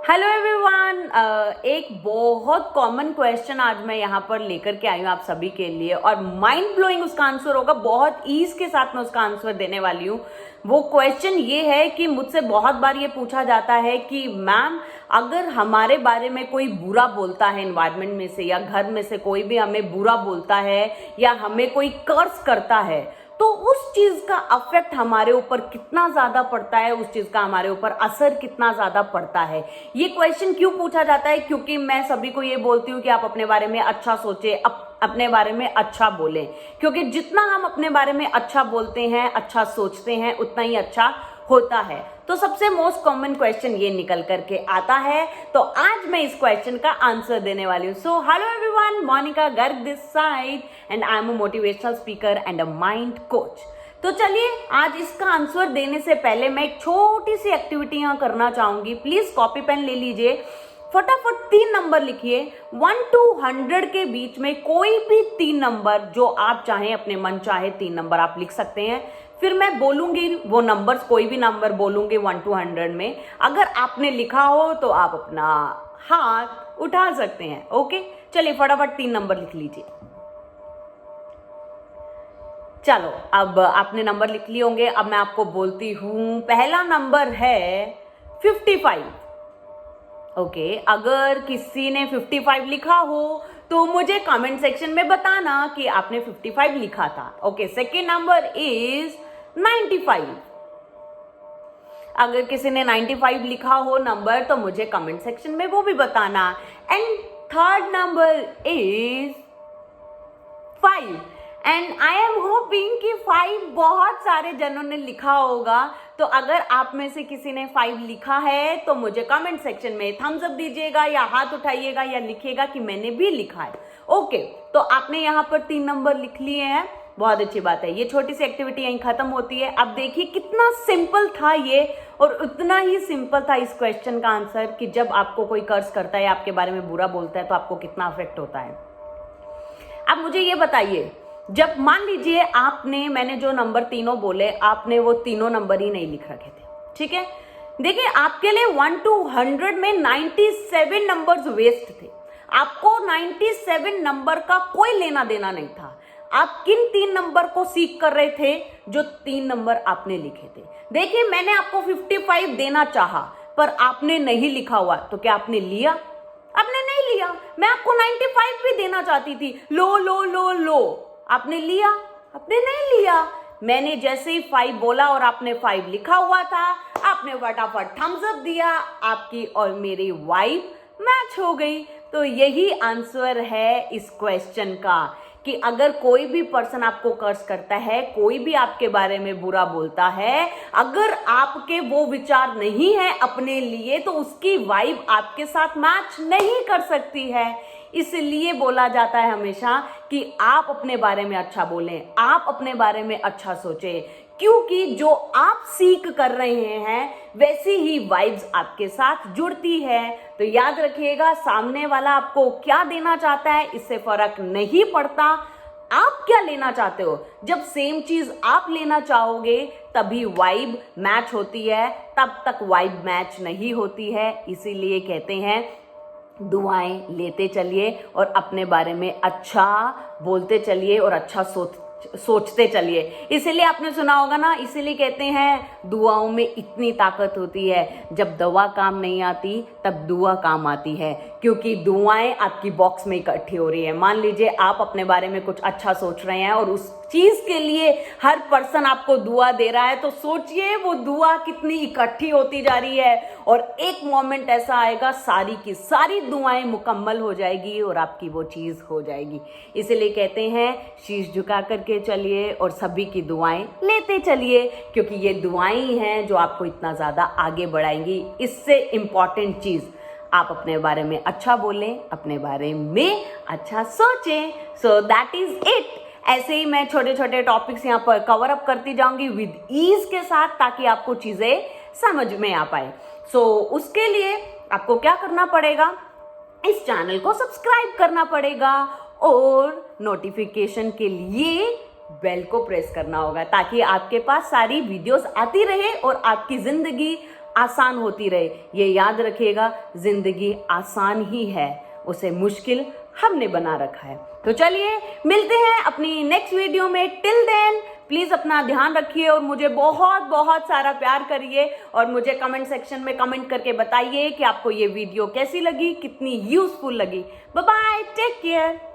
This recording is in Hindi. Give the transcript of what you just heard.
Hello everyone. एक बहुत कॉमन क्वेश्चन आज मैं यहाँ पर लेकर के आई हूँ आप सभी के लिए और माइंड ब्लोइंग उसका आंसर होगा। बहुत ईज के साथ मैं उसका आंसर देने वाली हूँ। वो क्वेश्चन ये है कि मुझसे बहुत बार ये पूछा जाता है कि मैम अगर हमारे बारे में कोई बुरा बोलता है एनवायरनमेंट में से या घर में से कोई भी हमें बुरा बोलता है या हमें कोई कर्ज करता है तो उस चीज का अफेक्ट हमारे ऊपर कितना ज्यादा पड़ता है, उस चीज का हमारे ऊपर असर कितना ज्यादा पड़ता है। ये क्वेश्चन क्यों पूछा जाता है? क्योंकि मैं सभी को ये बोलती हूँ कि आप अपने बारे में अच्छा सोचे, अपने बारे में अच्छा बोलें, क्योंकि जितना हम अपने बारे में अच्छा बोलते हैं, अच्छा सोचते हैं, उतना ही अच्छा होता है। तो सबसे मोस्ट कॉमन क्वेश्चन ये निकल करके आता है, तो आज मैं इस क्वेश्चन का आंसर देने वाली हूँ। So hello everyone, Monica Garg this side and I am a motivational speaker and a mind coach. तो चलिए आज इसका आंसर देने से पहले मैं एक छोटी सी एक्टिविटी यहाँ करना चाहूंगी। प्लीज कॉपी पेन ले लीजिए, फटाफट 3 नंबर लिखिए। 1 to 100 के बीच में कोई भी 3 नंबर जो आप चाहें, अपने मन चाहे 3 नंबर आप लिख सकते हैं। फिर मैं बोलूंगी वो नंबर्स, कोई भी नंबर बोलूंगी 1 to 100 में। अगर आपने लिखा हो तो आप अपना हाथ उठा सकते हैं। ओके, चलिए फटाफट 3 नंबर लिख लीजिए। चलो अब आपने नंबर लिख लिए होंगे। अब मैं आपको बोलती हूं, पहला नंबर है 55। ओके, अगर किसी ने 55 लिखा हो तो मुझे कमेंट सेक्शन में बताना कि आपने 55 लिखा था। Okay, second number is 95। अगर किसी ने 95 लिखा हो नंबर तो मुझे कमेंट सेक्शन में वो भी बताना। And third number is 5 and I am hoping कि 5 बहुत सारे जनों ने लिखा होगा। तो अगर आप में से किसी ने 5 लिखा है तो मुझे कमेंट सेक्शन में थम्स अप दीजिएगा या हाथ उठाइएगा या लिखिएगा कि मैंने भी लिखा है। ओके, तो आपने यहाँ पर 3 नंबर लिख लिए हैं, बहुत अच्छी बात है। ये छोटी सी एक्टिविटी यहीं खत्म होती है। अब देखिए कितना सिंपल था ये, और उतना ही सिंपल था इस क्वेश्चन का आंसर कि जब आपको कोई कर्ज करता है, आपके बारे में बुरा बोलता है तो आपको कितना अफेक्ट होता है। अब मुझे ये बताइए, जब मान लीजिए आपने, मैंने जो नंबर तीनों बोले, आपने वो तीनों नंबर ही नहीं लिख रखे थे, ठीक है। देखिए आपके लिए 1 to 100 में 97 नंबर्स वेस्ट थे। आपको 97 नंबर का कोई लेना देना नहीं था। आप किन 3 नंबर को सीख कर रहे थे? जो 3 नंबर आपने लिखे थे। देखिए मैंने आपको 55 देना चाहा पर आपने नहीं लिखा हुआ, तो क्या आपने लिया? आपने नहीं लिया। मैं आपको 95 भी देना चाहती थी, लो लो लो लो, आपने लिया? आपने नहीं लिया। मैंने जैसे ही 5 बोला और आपने 5 लिखा हुआ था, आपने फटाफट थम्स अप दिया, आपकी और मेरी वाइब मैच हो गई। तो यही आंसर है इस क्वेश्चन का कि अगर कोई भी पर्सन आपको कर्ज करता है, कोई भी आपके बारे में बुरा बोलता है, अगर आपके वो विचार नहीं है अपने लिए तो उसकी वाइब आपके साथ मैच नहीं कर सकती है। इसलिए बोला जाता है हमेशा कि आप अपने बारे में अच्छा बोलें, आप अपने बारे में अच्छा सोचें, क्योंकि जो आप सीख कर रहे हैं वैसी ही वाइब्स आपके साथ जुड़ती है। तो याद रखिएगा, सामने वाला आपको क्या देना चाहता है इससे फर्क नहीं पड़ता, आप क्या लेना चाहते हो। जब सेम चीज आप लेना चाहोगे तभी वाइब मैच होती है, तब तक वाइब मैच नहीं होती है। इसीलिए कहते हैं दुआएं लेते चलिए और अपने बारे में अच्छा बोलते चलिए और अच्छा सोचते चलिए। इसीलिए आपने सुना होगा ना, इसीलिए कहते हैं दुआओं में इतनी ताकत होती है। जब दवा काम नहीं आती तब दुआ काम आती है, क्योंकि दुआएं आपकी बॉक्स में इकट्ठी हो रही है। मान लीजिए आप अपने बारे में कुछ अच्छा सोच रहे हैं और उस चीज के लिए हर पर्सन आपको दुआ दे रहा है, तो सोचिए वो दुआ कितनी इकट्ठी होती जा रही है और एक मोमेंट ऐसा आएगा सारी की सारी दुआएं मुकम्मल हो जाएगी और आपकी वो चीज हो जाएगी। इसलिए कहते हैं शीश झुका करके चलिए और सभी की दुआएं लेते चलिए, क्योंकि ये दुआएं ही हैं जो आपको इतना ज्यादा आगे बढ़ाएंगी। इससे इंपॉर्टेंट चीज, आप अपने बारे में अच्छा बोलें, अपने बारे में अच्छा सोचें। So that is it. ऐसे ही मैं छोटे छोटे टॉपिक्स यहाँ पर कवर अप करती जाऊंगी विद ईज के साथ, ताकि आपको चीजें समझ में आ पाए। सो उसके लिए आपको क्या करना पड़ेगा, इस चैनल को सब्सक्राइब करना पड़ेगा और नोटिफिकेशन के लिए बेल को प्रेस करना होगा, ताकि आपके पास सारी वीडियोस आती रहे और आपकी जिंदगी आसान होती रहे। ये याद रखिएगा, जिंदगी आसान ही है, उसे मुश्किल हमने बना रखा है। तो चलिए मिलते हैं अपनी नेक्स्ट वीडियो में। टिल देन प्लीज अपना ध्यान रखिए और मुझे बहुत बहुत सारा प्यार करिए और मुझे कमेंट सेक्शन में कमेंट करके बताइए कि आपको ये वीडियो कैसी लगी, कितनी यूजफुल लगी। Bye bye, take care.